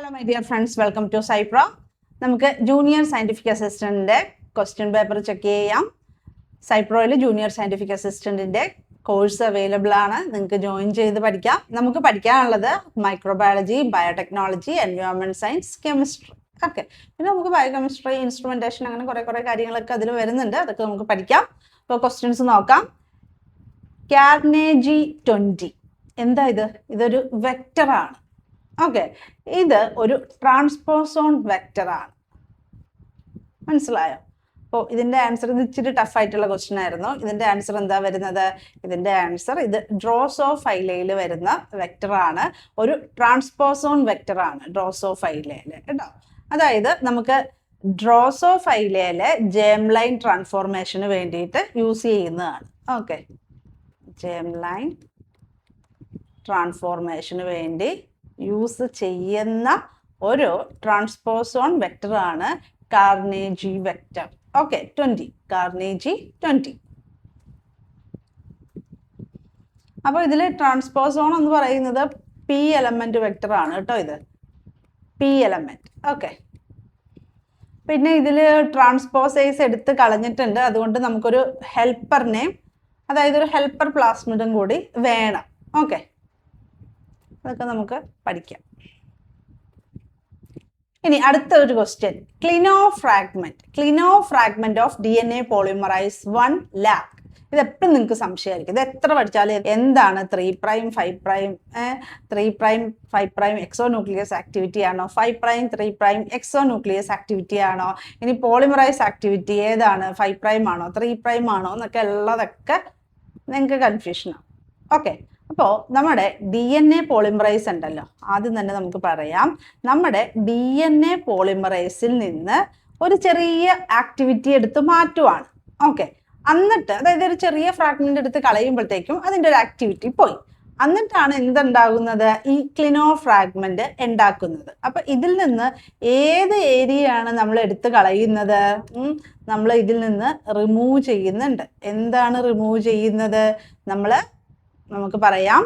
Hello my dear friends, welcome to Cypra. നമുക്ക് junior scientific അസിസ്റ്റന്റിന്റെ question paper check ചെയ്യാം. സൈപ്രോയിൽ ജൂനിയർ സയന്റിഫിക് അസിസ്റ്റന്റിന്റെ കോഴ്സ് അവൈലബിൾ ആണ്. നിങ്ങൾക്ക് ജോയിൻ ചെയ്ത് പഠിക്കാം. നമുക്ക് പഠിക്കാനുള്ളത് microbiology, biotechnology, environment science, chemistry. Okay, പിന്നെ നമുക്ക് ബയോകെമിസ്ട്രി, ഇൻസ്ട്രുമെന്റേഷൻ, അങ്ങനെ കുറെ കാര്യങ്ങളൊക്കെ അതിൽ വരുന്നുണ്ട്. അതൊക്കെ നമുക്ക് പഠിക്കാം. അപ്പോൾ ക്വസ്റ്റ്യൻസ് നോക്കാം. കാർനെജി 20 എന്താ ഇത്? ഇതൊരു വെക്ടറാണ്. ഓക്കെ, ഇത് ഒരു ട്രാൻസ്പോസോൺ വെക്ടറാണ്. മനസ്സിലായോ? അപ്പോൾ ഇതിൻ്റെ ആൻസർ, ഇത് ഇച്ചിരി ടഫായിട്ടുള്ള ക്വസ്റ്റ്യൻ ആയിരുന്നു. ഇതിൻ്റെ ആൻസർ എന്താ വരുന്നത്? ഇതിൻ്റെ ആൻസർ ഇത് ഡ്രോസോഫൈലയിൽ വരുന്ന വെക്ടറാണ്. ഒരു ട്രാൻസ്പോസോൺ വെക്ടറാണ് ഡ്രോസോഫൈലയിൽ, കേട്ടോ. അതായത് നമുക്ക് ഡ്രോസോഫൈലയിലെ ജേം ലൈൻ ട്രാൻസ്ഫോർമേഷന് വേണ്ടിയിട്ട് യൂസ് ചെയ്യുന്നതാണ്. ഓക്കെ, ജേം ലൈൻ ട്രാൻസ്ഫോർമേഷന് വേണ്ടി യൂസ് ചെയ്യുന്ന ഒരു ട്രാൻസ്പോസോൺ വെക്ടറാണ് കാർനെജി വെക്ടർ. ഓക്കെ, 20 കാർനെജി 20. അപ്പോൾ ഇതിൽ ട്രാൻസ്പോസോൺ എന്ന് പറയുന്നത് പി എലമെന്റ് വെക്ടറാണ് കേട്ടോ. ഇത് പി എലമെന്റ്. ഓക്കെ, പിന്നെ ഇതിൽ ട്രാൻസ്പോസേസ് എടുത്ത് കളഞ്ഞിട്ടുണ്ട്. അതുകൊണ്ട് നമുക്കൊരു ഹെൽപ്പറിനെ, അതായത് ഒരു ഹെൽപ്പർ പ്ലാസ്മിഡും കൂടി വേണം. ഓക്കെ, അതൊക്കെ നമുക്ക് പഠിക്കാം. ഇനി അടുത്ത ഒരു question, Klenow fragment of DNA polymerase 1 ലാക്ക്. ഇത് എപ്പോഴും നിങ്ങൾക്ക് സംശയമായിരിക്കും. ഇത് എത്ര പഠിച്ചാലും എന്താണ് 3' 5' 3' എക്സോന്യൂക്ലിയസ് ആക്ടിവിറ്റി ആണോ, 5' 3' എക്സോന്യൂക്ലിയസ് ആക്ടിവിറ്റി ആണോ, ഇനി പോളിമറൈസ് ആക്ടിവിറ്റി ഏതാണ്, 5' ആണോ 3' ആണോ എന്നൊക്കെ ഉള്ളതൊക്കെ നിങ്ങൾക്ക് കൺഫ്യൂഷനാണ്. ഓക്കെ, അപ്പോൾ നമ്മുടെ DNA പോളിമറൈസ് ഉണ്ടല്ലോ, ആദ്യം തന്നെ നമുക്ക് പറയാം, നമ്മുടെ DNA പോളിമറൈസിൽ നിന്ന് ഒരു ചെറിയ ആക്ടിവിറ്റി എടുത്ത് മാറ്റുവാണ്. ഓക്കെ, എന്നിട്ട് അതായത് ഒരു ചെറിയ ഫ്രാഗ്മെന്റ് എടുത്ത് കളയുമ്പോഴത്തേക്കും അതിൻ്റെ ഒരു ആക്ടിവിറ്റി പോയി. എന്നിട്ടാണ് എന്തുണ്ടാകുന്നത്? ഈ ക്ലിനോഫ്രാഗ്മെന്റ് ഉണ്ടാക്കുന്നത്. അപ്പൊ ഇതിൽ നിന്ന് ഏത് ഏരിയയാണ് നമ്മൾ എടുത്ത് കളയുന്നത്? നമ്മൾ ഇതിൽ നിന്ന് റിമൂവ് ചെയ്യുന്നുണ്ട്. എന്താണ് റിമൂവ് ചെയ്യുന്നത്? നമുക്ക് പറയാം,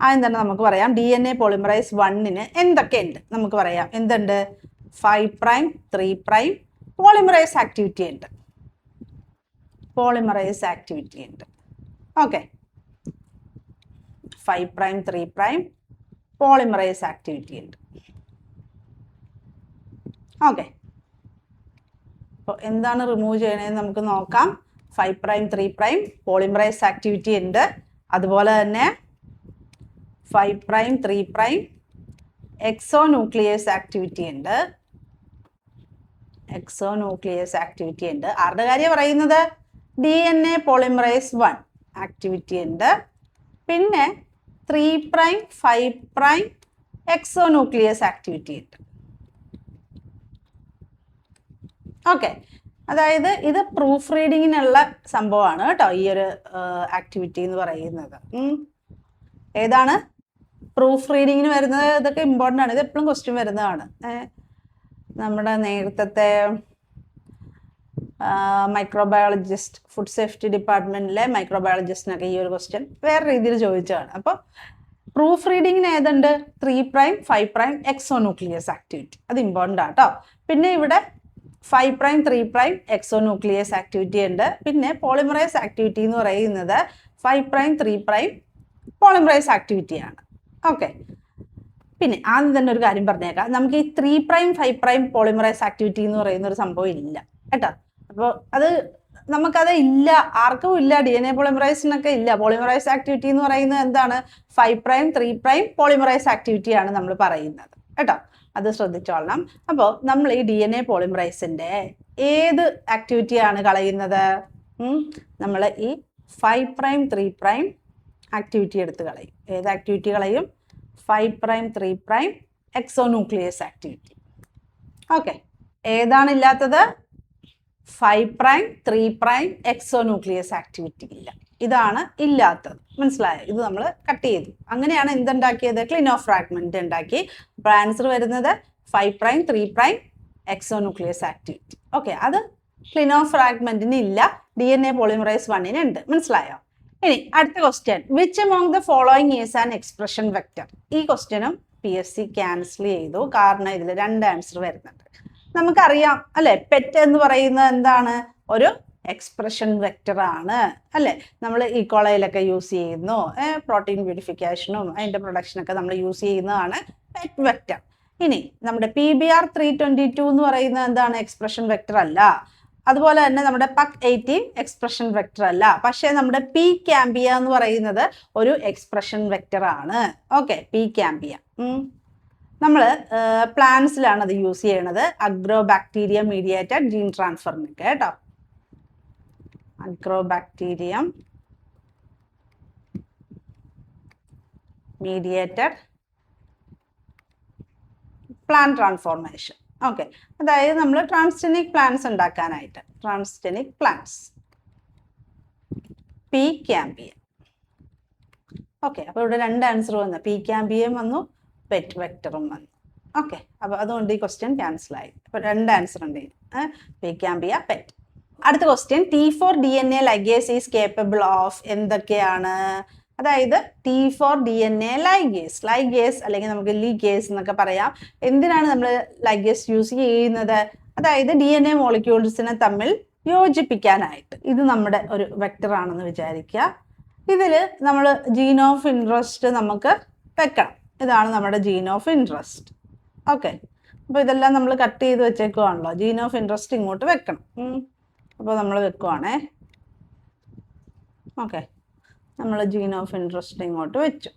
ആദ്യം തന്നെ നമുക്ക് പറയാം DNA പോളിമറൈസ് 1-ന് എന്തൊക്കെയുണ്ട് നമുക്ക് പറയാം. എന്തുണ്ട്? 5' 3' പോളിമറൈസ് ആക്ടിവിറ്റി ഉണ്ട്. ഓക്കെ, 5' 3' പോളിമറൈസ് ആക്ടിവിറ്റി ഉണ്ട്. ഓക്കെ, അപ്പോൾ എന്താണ് റിമൂവ് ചെയ്യണതെന്ന് നമുക്ക് നോക്കാം. 5' 3' പോളിമറൈസ് ആക്ടിവിറ്റി ഉണ്ട്. അതുപോലെ തന്നെ 5' 3' എക്സോന്യൂക്ലിയസ് ആക്ടിവിറ്റി ഉണ്ട്. ആരുടെ കാര്യം പറയുന്നത്? DNA പോളിമറൈസ് 1 ആക്ടിവിറ്റി ഉണ്ട്. പിന്നെ 3' 5' എക്സോന്യൂക്ലിയസ് ആക്ടിവിറ്റി ഉണ്ട്. ഓക്കെ, അതായത് ഇത് പ്രൂഫ് റീഡിങ്ങിനുള്ള സംഭവമാണ് കേട്ടോ. ഈ ഒരു ആക്ടിവിറ്റി എന്ന് പറയുന്നത് ഏതാണ്? പ്രൂഫ് റീഡിങ്ങിന് വരുന്നത്. ഇതൊക്കെ ഇമ്പോർട്ടൻ്റ് ആണ്. ഇത് എപ്പോഴും ക്വസ്റ്റ്യൻ വരുന്നതാണ്. നമ്മുടെ നേരത്തെ മൈക്രോബയോളജിസ്റ്റ്, ഫുഡ് സേഫ്റ്റി ഡിപ്പാർട്ട്മെന്റിലെ മൈക്രോബയോളജിസ്റ്റിനൊക്കെ ഈ ഒരു ക്വസ്റ്റ്യൻ വേറെ രീതിയിൽ ചോദിച്ചതാണ്. അപ്പോൾ പ്രൂഫ് റീഡിങ്ങിന് ഏതുണ്ട്? 3' 5' എക്സോന്യൂക്ലിയസ് ആക്ടിവിറ്റി. അത് ഇമ്പോർട്ടൻ്റ് ആട്ടോ. പിന്നെ ഇവിടെ 5' 3' എക്സോന്യൂക്ലിയസ് ആക്ടിവിറ്റി ഉണ്ട്. പിന്നെ പോളിമറൈസ് ആക്ടിവിറ്റി എന്ന് പറയുന്നത് 5' 3' പോളിമറൈസ് ആക്ടിവിറ്റിയാണ്. ഓക്കെ, പിന്നെ ആദ്യം തന്നെ ഒരു കാര്യം പറഞ്ഞേക്കാം, നമുക്ക് ഈ 3' 5' പോളിമറൈസ് ആക്ടിവിറ്റി എന്ന് പറയുന്ന ഒരു സംഭവം ഇല്ല കേട്ടോ. അപ്പോൾ നമുക്കത് ഇല്ല, ആർക്കും ഇല്ല. DNA പോളിമറൈസിനൊക്കെ ഇല്ല. പോളിമറൈസ് ആക്ടിവിറ്റി എന്ന് പറയുന്നത് എന്താണ്? 5' 3' പോളിമറൈസ് ആക്ടിവിറ്റിയാണ് നമ്മൾ പറയുന്നത് കേട്ടോ. അത് ശ്രദ്ധിച്ചോളണം. അപ്പോൾ നമ്മൾ ഈ DNA പോളിമറൈസിന്റെ ഏത് ആക്ടിവിറ്റിയാണ് കളയുന്നത്? നമ്മൾ ഈ 5' 3' ആക്ടിവിറ്റി എടുത്ത് കളയും. ഏത് ആക്ടിവിറ്റി കളയും? 5' 3' എക്സോന്യൂക്ലിയസ് ആക്ടിവിറ്റി. ഓക്കെ, ഏതാണ് ഇല്ലാത്തത്? 5' 3' എക്സോന്യൂക്ലിയസ് ആക്ടിവിറ്റി ഇല്ല. ഇതാണ് ഇല്ലാത്തത്. മനസ്സിലായോ? ഇത് നമ്മൾ കട്ട് ചെയ്തു. അങ്ങനെയാണ് എന്തുണ്ടാക്കിയത്? ക്ലിനോഫ്രാഗ്മെന്റ് ഉണ്ടാക്കി. അപ്പോൾ ആൻസർ വരുന്നത് 5' 3' എക്സോന്യൂക്ലിയസ് ആക്ടിവിറ്റി. ഓക്കെ, അത് ക്ലിനോഫ്രാഗ്മെന്റിന് ഇല്ല, DNA പോളിമറൈസ് 1-ന് ഉണ്ട്. മനസ്സിലായോ? ഇനി അടുത്ത question, which among the following is an expression vector. ഈ ക്വസ്റ്റ്യനും PSC ക്യാൻസൽ ചെയ്തു. കാരണം ഇതിൽ 2 ആൻസർ വരുന്നുണ്ട്. നമുക്കറിയാം അല്ലെ, പെറ്റ് എന്ന് പറയുന്നത് എന്താണ്? ഒരു എക്സ്പ്രഷൻ വെക്റ്റർ ആണ് അല്ലെ. നമ്മൾ ഈക്കോളയിലൊക്കെ യൂസ് ചെയ്യുന്നു, പ്രോട്ടീൻ പ്യൂരിഫിക്കേഷനും അതിൻ്റെ പ്രൊഡക്ഷനൊക്കെ നമ്മൾ യൂസ് ചെയ്യുന്നതാണ് പെറ്റ് വെക്റ്റർ. ഇനി നമ്മുടെ PBR 322 എന്ന് പറയുന്നത് എന്താണ്? എക്സ്പ്രഷൻ വെക്റ്റർ അല്ല. അതുപോലെ തന്നെ നമ്മുടെ PUC18 എക്സ്പ്രഷൻ വെക്റ്റർ അല്ല. പക്ഷേ നമ്മുടെ പി ക്യാമ്പിയ എന്ന് പറയുന്നത് ഒരു എക്സ്പ്രഷൻ വെക്റ്റർ ആണ്. ഓക്കെ, പി ക്യാമ്പിയ നമ്മൾ പ്ലാന്റ്സിലാണ് അത് യൂസ് ചെയ്യണത്. അഗ്രോബാക്ടീരിയ മീഡിയേറ്റഡ് ജീൻ ട്രാൻസ്ഫറിനൊക്കെ കേട്ടോ. Agrobacterium mediated plant transformation. Okay, അതായത് നമ്മൾ ട്രാൻസ്ജനിക് പ്ലാന്റ്സ് ഉണ്ടാക്കാനായിട്ട്, transgenic plants, P cambium. Okay, അപ്പോൾ ഇവിടെ 2 ആൻസർ വന്നു, പി ക്യാമ്പിയം വന്നു, പെറ്റ് വെക്ടറും വന്നു. ഓക്കെ, അപ്പോൾ അതുകൊണ്ട് ഈ ക്വസ്റ്റ്യൻ ക്യാൻസൽ ആയി. അപ്പോൾ 2 ആൻസർ ഉണ്ട്, പി ക്യാമ്പിയ, പെറ്റ്. അടുത്ത question, T4 DNA ligase is capable of എന്തൊക്കെയാണ്? അതായത് T4 DNA ലൈഗേസ് അല്ലെങ്കിൽ നമുക്ക് ലീഗേസ് എന്നൊക്കെ പറയാം. എന്തിനാണ് നമ്മൾ ലൈഗേസ് യൂസ് ചെയ്യുന്നത്? അതായത് DNA മോളിക്യൂൾസിനെ തമ്മിൽ യോജിപ്പിക്കാനായിട്ട്. ഇത് നമ്മുടെ ഒരു വെക്ടർ ആണെന്ന് വിചാരിക്കുക. ഇതിൽ നമ്മൾ ജീൻ ഓഫ് ഇൻട്രസ്റ്റ് നമുക്ക് വെക്കണം. ഇതാണ് നമ്മുടെ ജീൻ ഓഫ് ഇൻട്രസ്റ്റ്. ഓക്കെ, അപ്പോൾ ഇതെല്ലാം നമ്മൾ കട്ട് ചെയ്ത് വെച്ചേക്കുവാണല്ലോ. ജീൻ ഓഫ് ഇൻട്രസ്റ്റ് ഇങ്ങോട്ട് വെക്കണം. അപ്പോൾ നമ്മൾ വെക്കുവാണേ. ഓക്കെ, നമ്മൾ ജീൻ ഓഫ് ഇൻട്രസ്റ്റ് ഇങ്ങോട്ട് വെച്ചു.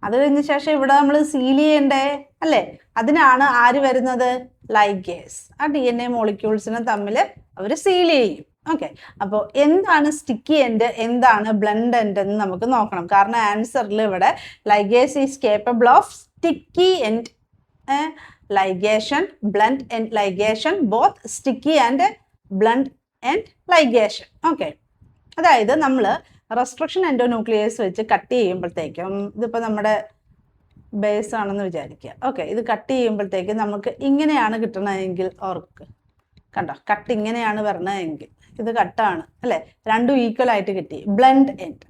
അത് കഴിഞ്ഞ ശേഷം ഇവിടെ നമ്മൾ സീൽ ചെയ്യണ്ടേ അല്ലേ? അതിനാണ് ആര് വരുന്നത്? ലൈഗേസ്. ആ DNA മോളിക്യൂൾസിനെ തമ്മിൽ അവർ സീൽ ചെയ്യും. ഓക്കെ, അപ്പോൾ എന്താണ് സ്റ്റിക്കി എൻഡ്, എന്താണ് ബ്ലണ്ട് എൻഡ് എന്ന് നമുക്ക് നോക്കണം. കാരണം ആൻസറിൽ ഇവിടെ ligase is capable of sticky end ligation, blunt end ligation, both sticky and blunt end ligation. Okay, അതായത് നമ്മൾ റെസ്ട്രിക്ഷൻ എൻഡോന്യൂക്ലിയസ് വെച്ച് കട്ട് ചെയ്യുമ്പോഴത്തേക്കും, ഇതിപ്പോൾ നമ്മുടെ ബേസ് ആണെന്ന് വിചാരിക്കുക. ഓക്കെ, ഇത് കട്ട് ചെയ്യുമ്പോഴത്തേക്കും നമുക്ക് ഇങ്ങനെയാണ് കിട്ടണമെങ്കിൽ ഓർക്ക് കണ്ടോ, കട്ട് ഇങ്ങനെയാണ് വരണതെങ്കിൽ ഇത് കട്ടാണ് അല്ലേ, രണ്ടും ഈക്വൽ ആയിട്ട് കിട്ടി. Blunt end,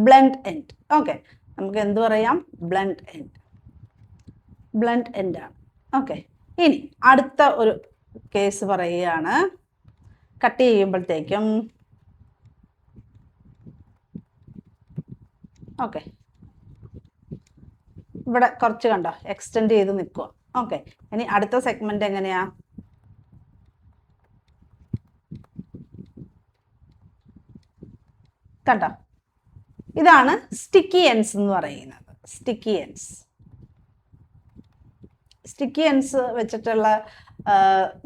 blunt end. Okay, നമുക്ക് എന്ത് പറയാം? ബ്ലണ്ട് എൻഡ്, ബ്ലണ്ട് എൻഡ് ആണ്. ഓക്കെ, ഇനി അടുത്ത ഒരു കേസ് പറയുകയാണ്. കട്ട് ചെയ്യുമ്പോഴത്തേക്കും ഓക്കെ, ഇവിടെ കുറച്ച് കണ്ടോ എക്സ്റ്റെൻഡ് ചെയ്ത് നിൽക്കുക. ഓക്കെ, ഇനി അടുത്ത സെഗ്മെന്റ് എങ്ങനെയാ? കണ്ടോ, ഇതാണ് സ്റ്റിക്കി എൻഡ്സ് എന്ന് പറയുന്നത്. സ്റ്റിക്കി എൻഡ്സ്, സ്റ്റിക്കി എൻഡ്സ് വെച്ചിട്ടുള്ള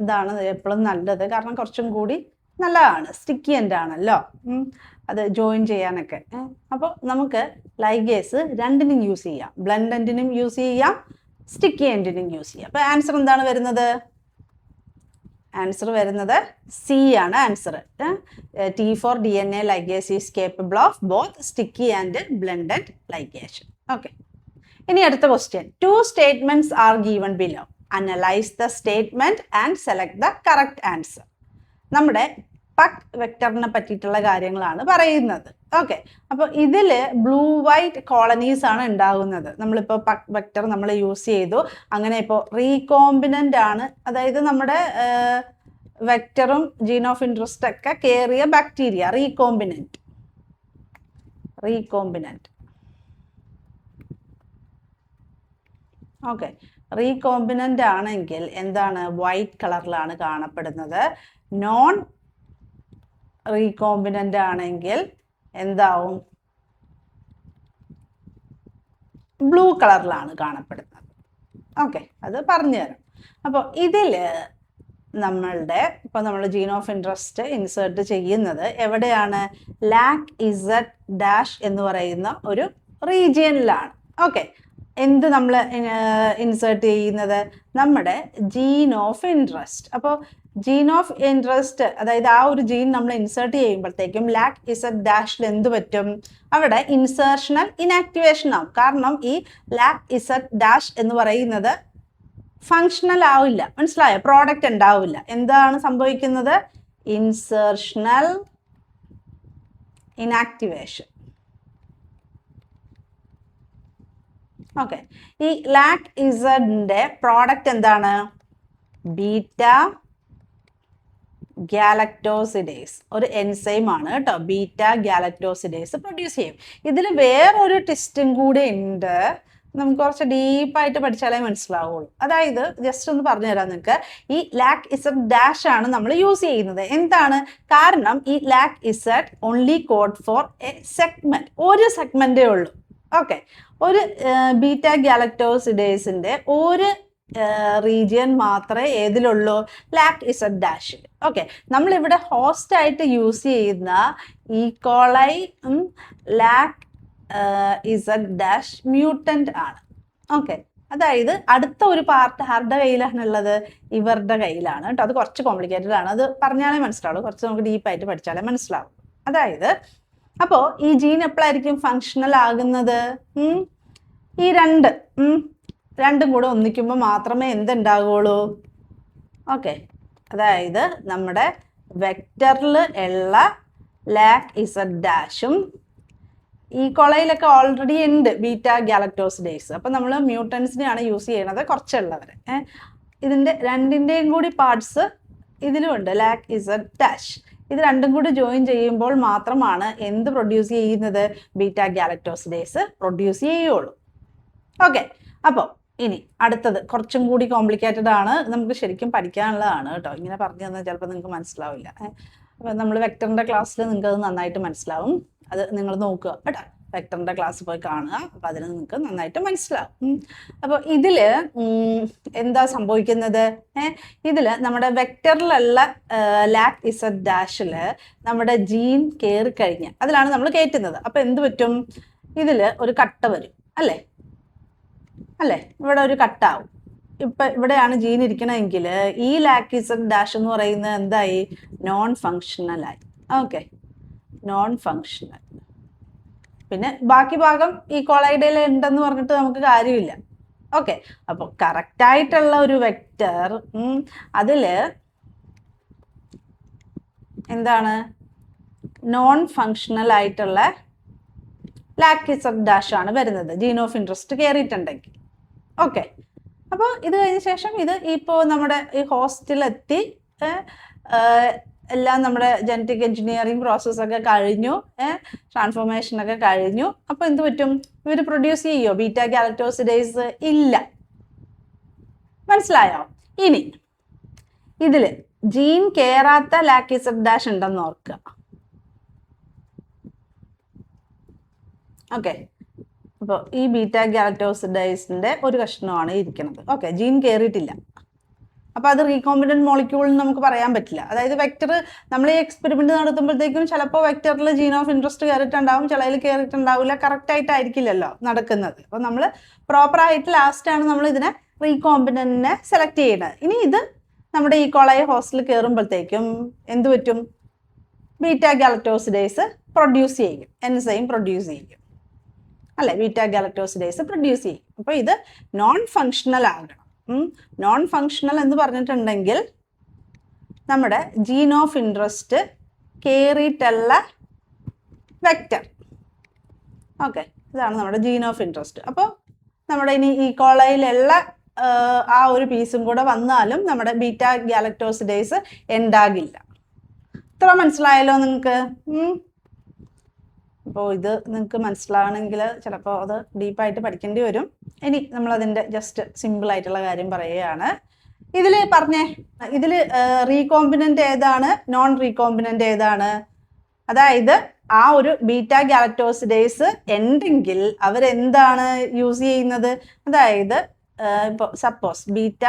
ഇതാണ് എപ്പോഴും നല്ലത്. കാരണം കുറച്ചും കൂടി നല്ലതാണ്, സ്റ്റിക്കി എൻഡ് ആണല്ലോ, അത് ജോയിൻ ചെയ്യാനൊക്കെ. അപ്പോൾ നമുക്ക് ലൈഗേസ് രണ്ടിനും യൂസ് ചെയ്യാം, ബ്ലണ്ട് എൻഡിനും യൂസ് ചെയ്യാം, സ്റ്റിക്കി എൻഡിനും യൂസ് ചെയ്യാം. അപ്പോൾ ആൻസർ എന്താണ് വരുന്നത്? ആൻസർ വരുന്നത് സി ആണ് answer. T4 DNA ligase is capable of both sticky and blunted ligation. Okay, ഇനി അടുത്ത question. 2 statements are given below. Analyse the statement and select the correct answer. നമ്മുടെ പക് വെക്ടറിനെ പറ്റിയിട്ടുള്ള കാര്യങ്ങളാണ് പറയുന്നത്. ഓക്കെ, അപ്പോൾ ഇതിൽ ബ്ലൂ വൈറ്റ് കോളനീസ് ആണ് ഉണ്ടാകുന്നത്. നമ്മളിപ്പോൾ പക് വെക്ടർ നമ്മൾ യൂസ് ചെയ്തു. അങ്ങനെ ഇപ്പോൾ റീകോമ്പിനൻ്റ് ആണ്, അതായത് നമ്മുടെ വെക്ടറും ജീൻ ഓഫ് ഇൻട്രസ്റ്റ് ഒക്കെ കയറിയ ബാക്ടീരിയ, റീകോമ്പിനൻ്റ്. ഓക്കെ, റീകോമ്പിനൻ്റ് ആണെങ്കിൽ എന്താണ്? വൈറ്റ് കളറിലാണ് കാണപ്പെടുന്നത്. നോൺ റീകോമ്പിനൻ്റ് ആണെങ്കിൽ എന്താവും? ബ്ലൂ കളറിലാണ് കാണപ്പെടുന്നത്. ഓക്കെ, അത് പറഞ്ഞു തരാം. അപ്പോൾ ഇതിൽ നമ്മളുടെ ഇപ്പോൾ നമ്മൾ ജീൻ ഓഫ് ഇൻട്രസ്റ്റ് ഇൻസേർട്ട് ചെയ്യുന്നത് എവിടെയാണ്? ലാക് ഇസഡ് ഡാഷ് എന്ന് പറയുന്ന ഒരു റീജിയനിലാണ്. ഓക്കെ, എന്ത് നമ്മൾ ഇൻസേർട്ട് ചെയ്യുന്നത്? നമ്മുടെ ജീൻ ഓഫ് ഇൻട്രസ്റ്റ്. അപ്പോൾ ജീൻ ഓഫ് ഇൻട്രസ്റ്റ്, അതായത് ആ ഒരു ജീൻ നമ്മൾ ഇൻസേർട്ട് ചെയ്യുമ്പോഴത്തേക്കും ലാക് ഇസഡ് ഡാഷിൽ എന്ത് പറ്റും? അവിടെ ഇൻസേർഷണൽ ഇനാക്ടിവേഷൻ ആവും. കാരണം ഈ ലാക് ഇസഡ് ഡാഷ് എന്ന് പറയുന്നത് ഫങ്ഷണൽ ആവില്ല, മനസ്സിലായോ? പ്രോഡക്റ്റ് ഉണ്ടാവില്ല. എന്താണ് സംഭവിക്കുന്നത്? ഇൻസേർഷണൽ ഇനാക്ടിവേഷൻ. ഓക്കെ, ഈ ലാക് ഇസഡിന്റെ പ്രോഡക്റ്റ് എന്താണ്? ബീറ്റ ഗാലക്ടോസിഡേസ്, ഒരു എൻസൈം ആണ് കേട്ടോ. ബീറ്റ ഗാലക്ടോസിഡേസ് പ്രൊഡ്യൂസ് ചെയ്യും. ഇതിൽ വേറൊരു ടെസ്റ്റും കൂടെ ഉണ്ട്, നമുക്ക് കുറച്ച് ഡീപ്പായിട്ട് പഠിച്ചാലേ മനസ്സിലാവുള്ളൂ. അതായത് ജസ്റ്റ് ഒന്ന് പറഞ്ഞു തരാം നിങ്ങൾക്ക്. ഈ ലാക് ഇസഡ് ഡാഷ് ആണ് നമ്മൾ യൂസ് ചെയ്യുന്നത്. എന്താണ് കാരണം? ഈ lac Z only code for a segment, ഒരു സെഗ്മെന്റേ ഉള്ളൂ. ഓക്കെ, ഒരു ബീറ്റ ഗാലക്ടോസിഡേസിന്റെ ഒരു റീജിയൻ മാത്രമേ ഏതിലുള്ളൂ? ലാക് ഇസഡ് ഡാഷിൽ. ഓക്കെ, നമ്മളിവിടെ ഹോസ്റ്റ് ആയിട്ട് യൂസ് ചെയ്യുന്ന E coli lac Z dash mutant ആണ്. ഓക്കെ, അതായത് അടുത്ത ഒരു പാർട്ട് ആരുടെ കയ്യിലാണുള്ളത്? ഇവരുടെ കയ്യിലാണ് കേട്ടോ. അത് കുറച്ച് കോംപ്ലിക്കേറ്റഡ് ആണ്, അത് പറഞ്ഞാലേ മനസ്സിലാവുള്ളൂ. കുറച്ച് നമുക്ക് ഡീപ്പായിട്ട് പഠിച്ചാലേ മനസ്സിലാവും. അതായത് അപ്പോൾ ഈ ജീൻ എപ്പോഴായിരിക്കും ഫങ്ഷണൽ ആകുന്നത്? ഈ രണ്ടും കൂടെ ഒന്നിക്കുമ്പോൾ മാത്രമേ എന്തുണ്ടാവുള്ളൂ? ഓക്കെ, അതായത് നമ്മുടെ വെക്റ്ററിൽ ഉള്ള ലാക് ഇസഡ് ഡാഷും ഈ കൊളയിലൊക്കെ ഓൾറെഡി ഉണ്ട് ബീറ്റ ഗാലക്ടോസിഡേസ്. അപ്പം നമ്മൾ മ്യൂട്ടൻസിനെയാണ് യൂസ് ചെയ്യണത്, കുറച്ചുള്ളവർ. ഇതിൻ്റെ രണ്ടിൻ്റെയും കൂടി പാർട്സ് ഇതിലും ഉണ്ട്, ലാക് ഇസഡ് ഡാഷ്. ഇത് രണ്ടും കൂടി ജോയിൻ ചെയ്യുമ്പോൾ മാത്രമാണ് എന്ത് പ്രൊഡ്യൂസ് ചെയ്യുന്നത്? ബീറ്റ ഗാലക്ടോസിഡേസ് പ്രൊഡ്യൂസ് ചെയ്യുള്ളൂ. ഓക്കെ, അപ്പോൾ ഇനി അടുത്തത് കുറച്ചും കൂടി കോംപ്ലിക്കേറ്റഡ് ആണ്, നമുക്ക് ശരിക്കും പഠിക്കാനുള്ളതാണ് കേട്ടോ. ഇങ്ങനെ പറഞ്ഞു തന്നാൽ ചിലപ്പോൾ നിങ്ങൾക്ക് മനസ്സിലാവില്ല. അപ്പോൾ നമ്മൾ വെക്ടറിൻ്റെ ക്ലാസ്സിൽ നിങ്ങൾക്ക് അത് നന്നായിട്ട് മനസ്സിലാവും. അത് നിങ്ങൾ നോക്കുക കേട്ടോ, വെക്ടറിൻ്റെ ക്ലാസ് പോയി കാണുക. അപ്പോൾ അതിന് നിങ്ങൾക്ക് നന്നായിട്ട് മനസ്സിലാവും. അപ്പോൾ ഇതിൽ എന്താ സംഭവിക്കുന്നത്? ഇതിൽ നമ്മുടെ വെക്ടറിലുള്ള ലാക് ഇസഡ് ഡാഷിൽ നമ്മുടെ ജീൻ കയറി കഴിഞ്ഞാൽ അതിലാണ് നമ്മൾ കയറ്റുന്നത്. അപ്പോൾ എന്ത് പറ്റും? ഇതിൽ ഒരു കട്ട വരും അല്ലേ? ഇവിടെ ഒരു കട്ടാവും. ഇപ്പം ഇവിടെയാണ് ജീൻ ഇരിക്കണമെങ്കിൽ ഈ ലാക് ഇസഡ് ഡാഷ് എന്ന് പറയുന്നത് എന്തായി? നോൺ ഫങ്ഷണലായി. Okay, non functional. പിന്നെ ബാക്കി ഭാഗം ഈ കൊളൈഡയിൽ ഉണ്ടെന്ന് പറഞ്ഞിട്ട് നമുക്ക് കാര്യമില്ല. ഓക്കെ, അപ്പോൾ കറക്റ്റായിട്ടുള്ള ഒരു വെക്റ്റർ അതിൽ എന്താണ്? നോൺ ഫങ്ഷണൽ ആയിട്ടുള്ള ലാക് ഇസഡ് ഡാഷ് ആണ് വരുന്നത്, ജീൻ ഓഫ് ഇൻട്രസ്റ്റ് കയറിയിട്ടുണ്ടെങ്കിൽ. ഓക്കെ, അപ്പോൾ ഇത് കഴിഞ്ഞ ശേഷം ഇത് ഇപ്പോൾ നമ്മുടെ ഈ ഹോസ്റ്റലിലെത്തി എല്ലാം നമ്മുടെ ജനറ്റിക് എഞ്ചിനീയറിംഗ് പ്രോസസ്സൊക്കെ കഴിഞ്ഞു, ട്രാൻസ്ഫോർമേഷനൊക്കെ കഴിഞ്ഞു. അപ്പോൾ എന്ത് പറ്റും? ഇവർ പ്രൊഡ്യൂസ് ചെയ്യുമോ ബീറ്റ ഗാലക്ടോസിഡേസ്? ഇല്ല. മനസ്സിലായോ? ഇനി ഇതിൽ ജീൻ കയറാത്ത ലാക് ഇസഡ് ഡാഷ് ഉണ്ടെന്ന് ഓർക്കുക. ഓക്കെ, അപ്പോൾ ഈ ബീറ്റ ഗാലക്ടോസിഡേസിൻ്റെ ഒരു കഷ്ണമാണ് ഇരിക്കുന്നത്. ഓക്കെ, ജീൻ കയറിയിട്ടില്ല. അപ്പോൾ അത് റീകോമ്പിനന്റ് മോളിക്യൂൾ എന്ന് നമുക്ക് പറയാൻ പറ്റില്ല. അതായത് വെക്ടർ നമ്മൾ ഈ എക്സ്പെരിമെന്റ് നടത്തുമ്പോഴത്തേക്കും ചിലപ്പോൾ വെക്ടറിൽ ജീൻ ഓഫ് ഇൻട്രസ്റ്റ് കയറിയിട്ടുണ്ടാവും, ചിലതിൽ കയറിയിട്ടുണ്ടാവില്ല. കറക്റ്റായിട്ടായിരിക്കില്ലല്ലോ നടക്കുന്നത്. അപ്പോൾ നമ്മൾ പ്രോപ്പറായിട്ട് ലാസ്റ്റാണ് നമ്മൾ ഇതിനെ റീകോമ്പിനന്റിനെ സെലക്ട് ചെയ്യുന്നത്. ഇനി ഇത് നമ്മുടെ ഈ കൊളയ ഹോസ്റ്റലിൽ കയറുമ്പോഴത്തേക്കും എന്ത് പറ്റും? ബീറ്റ ഗാലക്ടോസിഡേസ് പ്രൊഡ്യൂസ് ചെയ്യും, എൻസൈം പ്രൊഡ്യൂസ് ചെയ്യും അല്ലെ? ബീറ്റ ഗാലക്ടോസിഡേസ് പ്രൊഡ്യൂസ് ചെയ്യും. അപ്പോൾ ഇത് നോൺ ഫങ്ഷണൽ ആകണം. നോൺ ഫങ്ഷണൽ എന്ന് പറഞ്ഞിട്ടുണ്ടെങ്കിൽ നമ്മുടെ ജീൻ ഓഫ് ഇൻട്രസ്റ്റ് കയറിയിട്ടുള്ള വെക്റ്റർ. ഓക്കെ, ഇതാണ് നമ്മുടെ ജീൻ ഓഫ് ഇൻട്രസ്റ്റ്. അപ്പോൾ നമ്മുടെ ഇനി ഈ കോളയിലുള്ള ആ ഒരു പീസും കൂടെ വന്നാലും നമ്മുടെ ബീറ്റ ഗാലക്ടോസിഡേസ് ഉണ്ടാകില്ല. ഇത്ര മനസ്സിലായല്ലോ നിങ്ങൾക്ക്? അപ്പോൾ ഇത് നിങ്ങൾക്ക് മനസ്സിലാവണമെങ്കിൽ ചിലപ്പോൾ അത് ഡീപ്പായിട്ട് പഠിക്കേണ്ടി വരും. ഇനി നമ്മളതിൻ്റെ ജസ്റ്റ് സിമ്പിളായിട്ടുള്ള കാര്യം പറയുകയാണ്. ഇതിൽ പറഞ്ഞേ, ഇതിൽ റീകോമ്പിനൻ്റ് ഏതാണ്, നോൺ റീകോമ്പിനൻ്റ് ഏതാണ്? അതായത് ആ ഒരു ബീറ്റ ഗാലക്ടോസിഡേസ് ഉണ്ടെങ്കിൽ അവരെന്താണ് യൂസ് ചെയ്യുന്നത്? അതായത് ഇപ്പോൾ suppose beta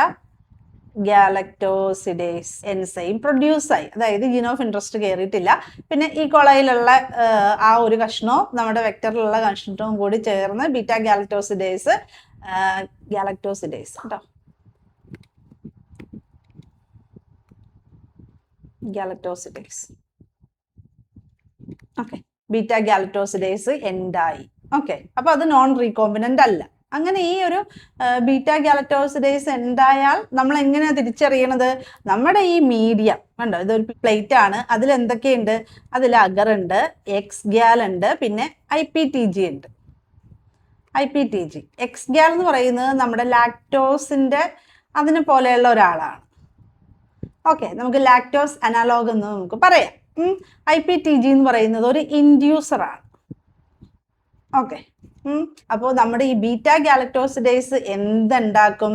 galactosidase enzyme produce ആയി, അതായത് ജീൻ ഓഫ് ഇൻട്രസ്റ്റ് കയറിയിട്ടില്ല, പിന്നെ ഈ കൊളയിലുള്ള ആ ഒരു കഷ്ണവും നമ്മുടെ വെക്ടറിലുള്ള കഷ്ണവും കൂടി ചേർന്ന് ബീറ്റ ഗാലക്ടോസിഡേസ് കേട്ടോ, ഗാലക്ടോസിഡേസ്. ഓക്കെ, ബീറ്റ ഗാലക്ടോസിഡേസ് എൻഡായി. ഓക്കെ, അപ്പോൾ അത് നോൺ റീകോമ്പിനൻ്റ് അല്ല. അങ്ങനെ ഈ ഒരു ബീറ്റ ഗാലക്ടോസിഡേസ് ഉണ്ടായാൽ നമ്മൾ എങ്ങനെയാണ് തിരിച്ചറിയണത്? നമ്മുടെ ഈ മീഡിയം കണ്ടോ, ഇതൊരു പ്ലേറ്റ് ആണ്, അതിൽ എന്തൊക്കെയുണ്ട്? അതിൽ അഗർ ഉണ്ട്, എക്സ് ഗ്യാൽ ഉണ്ട്, പിന്നെ IPTG ഉണ്ട്. IPTG. എക്സ്ഗ്യാൽ എന്ന് പറയുന്നത് നമ്മുടെ ലാക്ടോസിന്റെ അതിനെ പോലെയുള്ള ഒരാളാണ്. ഓക്കെ, നമുക്ക് ലാക്ടോസ് അനാലോഗ് എന്ന് നമുക്ക് പറയാം. IPTG എന്ന് പറയുന്നത് ഒരു ഇൻഡ്യൂസർ ആണ്. ഓക്കെ, അപ്പോൾ നമ്മുടെ ഈ ബീറ്റ ഗാലക്ടോസിഡേസ് എന്തുണ്ടാക്കും?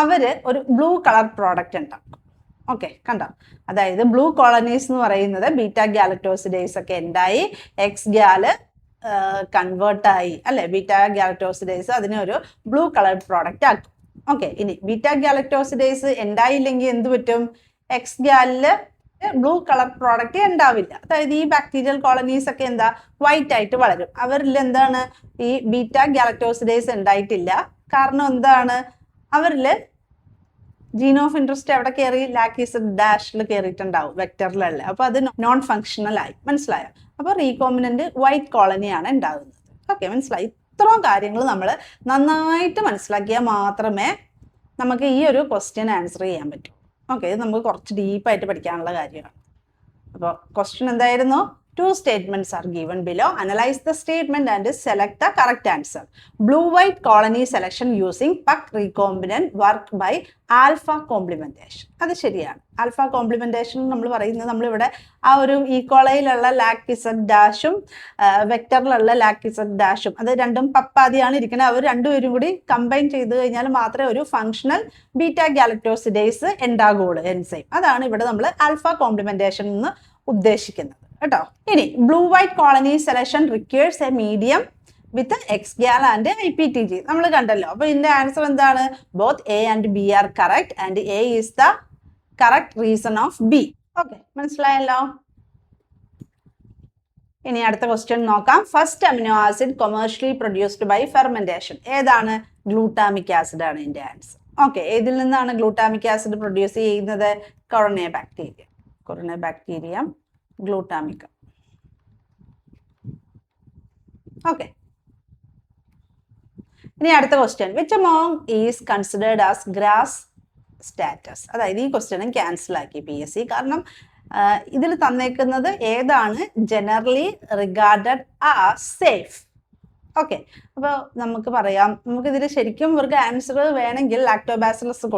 അവര് ഒരു ബ്ലൂ കളർ പ്രോഡക്റ്റ് ഉണ്ടാക്കും. ഓക്കെ, കണ്ടോ? അതായത് ബ്ലൂ കോളനീസ് എന്ന് പറയുന്നത് ബീറ്റ ഗാലക്ടോസിഡേസ് ഒക്കെ ഉണ്ടായി എക്സ്ഗ്യാല് കൺവേർട്ടായി അല്ലെ, ബീറ്റ ഗാലക്ടോസിഡേസ് അതിനെ ഒരു ബ്ലൂ കളർ പ്രോഡക്റ്റ് ആക്കും. ഓക്കെ, ഇനി ബീറ്റ ഗാലക്ടോസിഡേസ് ഉണ്ടായില്ലെങ്കിൽ എന്ത് പറ്റും? എക്സ്ഗ്യാലില് ബ്ലൂ കളർ പ്രോഡക്റ്റ് ഉണ്ടാവില്ല. അതായത് ഈ ബാക്ടീരിയൽ കോളനീസ് ഒക്കെ എന്താ വൈറ്റ് ആയിട്ട് വളരും. അവരിൽ എന്താണ് ഈ ബീറ്റ ഗാലക്ടോസിഡേസ് ഉണ്ടായിട്ടില്ല. കാരണം എന്താണ്? അവരില് ജീൻ ഓഫ് ഇൻട്രസ്റ്റ് എവിടെ കയറി? ലാക്ടേസ് ഡാഷിൽ കയറിയിട്ടുണ്ടാവും, വെക്ടറിലല്ല. അപ്പൊ അത് നോൺ ഫങ്ഷണൽ ആയി. മനസ്സിലായോ? അപ്പൊ റീകോമിനന്റ് വൈറ്റ് കോളനിയാണ് ഉണ്ടാകുന്നത്. ഓക്കെ, മനസ്സിലായി? ഇത്രയും കാര്യങ്ങൾ നമ്മൾ നന്നായിട്ട് മനസ്സിലാക്കിയാൽ മാത്രമേ നമുക്ക് ഈ ഒരു ക്വസ്റ്റ്യൻ ആൻസർ ചെയ്യാൻ പറ്റൂ. ഓക്കെ, ഇത് നമുക്ക് കുറച്ച് ഡീപ്പായിട്ട് പഠിക്കാനുള്ള കാര്യമാണ്. അപ്പോൾ ക്വസ്റ്റ്യൻ എന്തായിരുന്നു? Two statements are given below. Analyze the statement and select the correct answer. Blue-white colony selection using Puck recombinant work by alpha complementation. അത് ശരിയാണ്. ആൽഫ കോംപ്ലിമെന്റേഷൻ നമ്മൾ പറയുന്നത് നമ്മളിവിടെ ആ ഒരു ഈക്കോളയിലുള്ള ലാക്ടിസഡ് ഡാഷും വെക്ടറിലുള്ള ലാക്ടിസഡ് ഡാഷും അത് രണ്ടും പപ്പാതിയാണ് ഇരിക്കുന്നത്. അവർ രണ്ടുപേരും കൂടി കമ്പൈൻ ചെയ്ത് കഴിഞ്ഞാൽ മാത്രമേ ഒരു ഫങ്ഷണൽ ബീറ്റ ഗാലക്ടോസിഡേസ് ഉണ്ടാകുള്ളൂ, എൻസൈം. അതാണ് ഇവിടെ നമ്മൾ ആൽഫ കോംപ്ലിമെന്റേഷൻ എന്ന് ഉദ്ദേശിക്കുന്നത് കേട്ടോ. ഇനി blue white colony selection requires a medium with X gal and IPTG നമ്മൾ കണ്ടല്ലോ. അപ്പൊ ഇതിന്റെ ആൻസർ എന്താണ്? Both A and B are correct and A is the correct reason of B. Okay, മനസ്സിലായല്ലോ? ഇനി അടുത്ത ക്വസ്റ്റ്യൻ നോക്കാം. First amino acid commercially produced by fermentation ഏതാണ്? ഗ്ലൂട്ടാമിക് ആസിഡ് ആണ് ഇതിന്റെ ആൻസർ. ഓക്കെ, ഏതിൽ നിന്നാണ് ഗ്ലൂട്ടാമിക് ആസിഡ് പ്രൊഡ്യൂസ് ചെയ്യുന്നത്? കൊറോണേ ബാക്ടീരിയം ഗ്ലൂട്ടാമിക്ക. ഓക്കെ, ഇനി അടുത്ത question. Which among is considered as grass status? അതായത് ഈ ക്വസ്റ്റ്യനും ക്യാൻസൽ ആക്കി PSC. കാരണം ഇതിൽ തന്നേക്കുന്നത് ഏതാണ് generally regarded as safe. Okay, അപ്പോൾ നമുക്ക് പറയാം, നമുക്കിതിൽ ശരിക്കും ഇവർക്ക് ആൻസർ വേണമെങ്കിൽ ലാക്ടോബാസിലസ്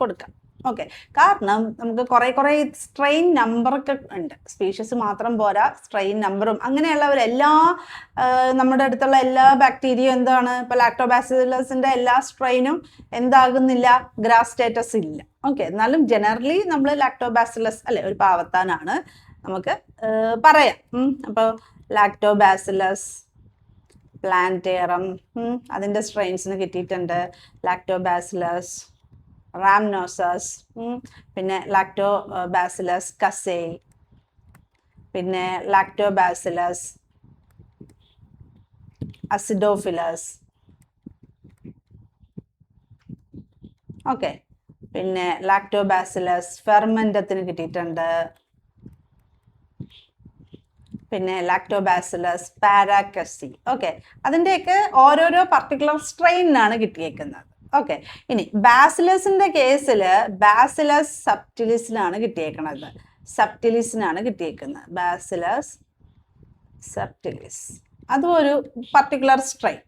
കൊടുക്കാം. ഓക്കെ, കാരണം നമുക്ക് കുറെ സ്ട്രെയിൻ നമ്പറൊക്കെ ഉണ്ട്. സ്പീഷീസ് മാത്രം പോരാ, സ്ട്രെയിൻ നമ്പറും അങ്ങനെയുള്ളവരെല്ലാ നമ്മുടെ അടുത്തുള്ള എല്ലാ ബാക്ടീരിയയും എന്താണ്? ഇപ്പൊ ലാക്ടോബാസിലസിന്റെ എല്ലാ സ്ട്രെയിനും എന്താകുന്നില്ല? ഗ്രാസ് സ്റ്റാറ്റസ് ഇല്ല. ഓക്കെ, എന്നാലും ജനറലി നമ്മൾ ലാക്ടോബാസിലസ് അല്ലെ ഒരു പാവത്താനാണ് നമുക്ക് പറയാം. അപ്പോൾ ലാക്ടോബാസിലസ് പ്ലാന്റേറം അതിന്റെ സ്ട്രെയിൻസിന് കിട്ടിയിട്ടുണ്ട്. ലാക്ടോബാസിലസ് റാംനോസസ്, പിന്നെ ലാക്ടോബാസിലസ് കസേ, പിന്നെ ലാക്ടോബാസിലസ് അസിഡോഫിലസ്. ഓക്കെ, പിന്നെ ലാക്ടോബാസിലസ് ഫെർമെന്റത്തിന് കിട്ടിയിട്ടുണ്ട്. പിന്നെ ലാക്ടോബാസിലസ് പാരാക്കസി. ഓക്കെ, അതിൻ്റെയൊക്കെ ഓരോരോ പർട്ടിക്കുലർ സ്ട്രെയിനാണ് കിട്ടിയേക്കുന്നത്. ഓക്കെ, ഇനി ബാസിലസിന്റെ കേസിൽ ബാസിലസ് സബ്റ്റിലിസിനാണ് കിട്ടിയേക്കുന്നത്. ബാസിലസ് സബ്റ്റിലിസ് അതും ഒരു പർട്ടിക്കുലർ സ്ട്രെയിൻ.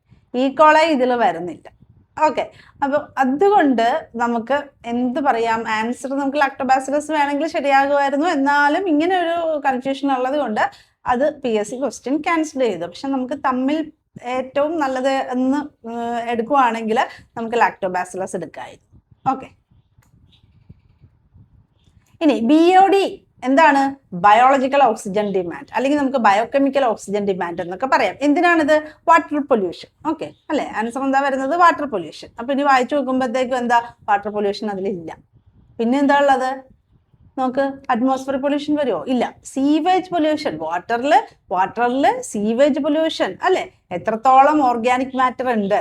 ഈക്കോളൈ ഇതിൽ വരുന്നില്ല. ഓക്കെ, അപ്പോൾ അതുകൊണ്ട് നമുക്ക് എന്ത് പറയാം? ആൻസർ നമുക്ക് ലാക്ടോബാസിലസ് വേണമെങ്കിൽ ശരിയാകുമായിരുന്നു. എന്നാലും ഇങ്ങനെ ഒരു കൺഫ്യൂഷൻ ഉള്ളത് കൊണ്ട് അത് PSC ക്വസ്റ്റ്യൻ ക്യാൻസൽ ചെയ്തു. പക്ഷെ നമുക്ക് തമ്മിൽ ഏറ്റവും നല്ലത് എന്ന് എടുക്കുവാണെങ്കിൽ നമുക്ക് ലാക്ടോബാസിലസ് എടുക്കാമായിരുന്നു. ഓക്കെ, ഇനി BOD എന്താണ്? ബയോളജിക്കൽ ഓക്സിജൻ ഡിമാൻഡ്, അല്ലെങ്കിൽ നമുക്ക് ബയോകെമിക്കൽ ഓക്സിജൻ ഡിമാൻഡ് എന്നൊക്കെ പറയാം. എന്തിനാണിത്? Water pollution. ഓക്കെ അല്ലെ, ആൻസർ എന്താ വരുന്നത്? Water pollution. അപ്പൊ ഇനി വായിച്ചു നോക്കുമ്പോഴത്തേക്കും എന്താ? വാട്ടർ പൊല്യൂഷൻ അതിലില്ല. പിന്നെ എന്താ ഉള്ളത്? നമുക്ക് അറ്റ്മോസ്ഫിയർ പൊല്യൂഷൻ വരുമോ? ഇല്ല. സീവേജ് പൊല്യൂഷൻ, വാട്ടറില് സീവേജ് പൊല്യൂഷൻ അല്ലെ. എത്രത്തോളം ഓർഗാനിക് മാറ്റർ ഉണ്ട്,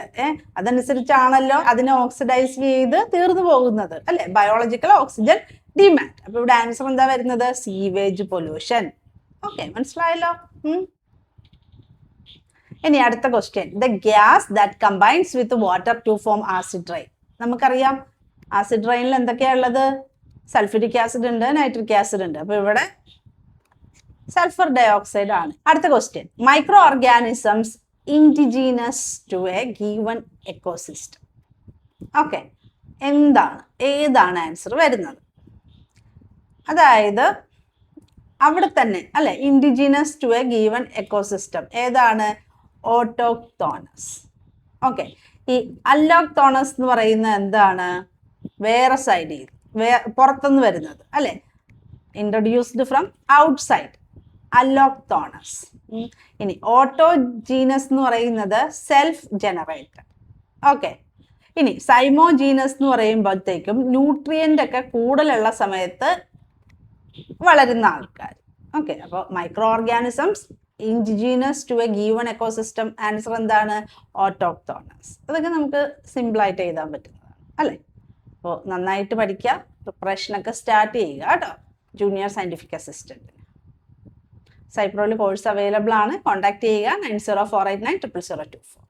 അതനുസരിച്ചാണല്ലോ അതിനെ ഓക്സിഡൈസ് ചെയ്ത് തീർന്നു പോകുന്നത് അല്ലെ. Biological oxygen demand. അപ്പൊ ഇവിടെ ആൻസർ എന്താ വരുന്നത്? Sewage pollution. ഓക്കെ, മനസ്സിലായല്ലോ? ഇനി അടുത്ത question. The gas that combines with water to form acid rain. നമുക്കറിയാം ആസിഡ് റെയിനിൽ എന്തൊക്കെയാ ഉള്ളത്? സൾഫ്യൂരിക് ആസിഡ് ഉണ്ട്, നൈട്രിക് ആസിഡ് ഉണ്ട്. അപ്പൊ ഇവിടെ സൾഫർ ഡയോക്സൈഡ് ആണ്. അടുത്ത question. Micro organisms indigenous to a given ecosystem. Okay, ഏതാണ് ആൻസർ വരുന്നത്? അതായത് അവിടെ തന്നെ അല്ലെ, indigenous to a given ecosystem ഏതാണ്? ഓട്ടോക്തോണസ്. ഓക്കെ, ഈ അല്ലോക്തോണസ് എന്ന് പറയുന്നത് എന്താണ്? വേറെ സൈഡിൽ പുറത്തുനിന്ന് വരുന്നത് അല്ലെ, ഇൻട്രൊഡ്യൂസ്ഡ് ഫ്രം ഔട്ട്സൈഡ്, അല്ലോക്തോണസ്. ഇനി ഓട്ടോജീനസ് എന്ന് പറയുന്നത് സെൽഫ് ജനറേറ്റഡ്. ഓക്കെ, ഇനി സൈമോജീനസ് എന്ന് പറയുമ്പോഴത്തേക്കും ന്യൂട്രിയൻ്റ് ഒക്കെ കൂടുതലുള്ള സമയത്ത് വളരുന്ന ആൾക്കാർ. ഓക്കെ, അപ്പോൾ micro organisms indigenous to a given ecosystem, answer എന്താണ്? ഓട്ടോക്തോണസ്. ഇതൊക്കെ നമുക്ക് സിമ്പിളായിട്ട് എഴുതാൻ പറ്റുന്നതാണ് അല്ലേ. അപ്പോൾ നന്നായിട്ട് പഠിക്കുക, പ്രിപ്പറേഷനൊക്കെ സ്റ്റാർട്ട് ചെയ്യുക കേട്ടോ ജൂനിയർ സയൻറ്റിഫിക് അസിസ്റ്റൻറ്റ്. സൈപ്രോയിൽ കോഴ്സ് അവൈലബിൾ ആണ്, കോൺടാക്ട് ചെയ്യുക 9048900024.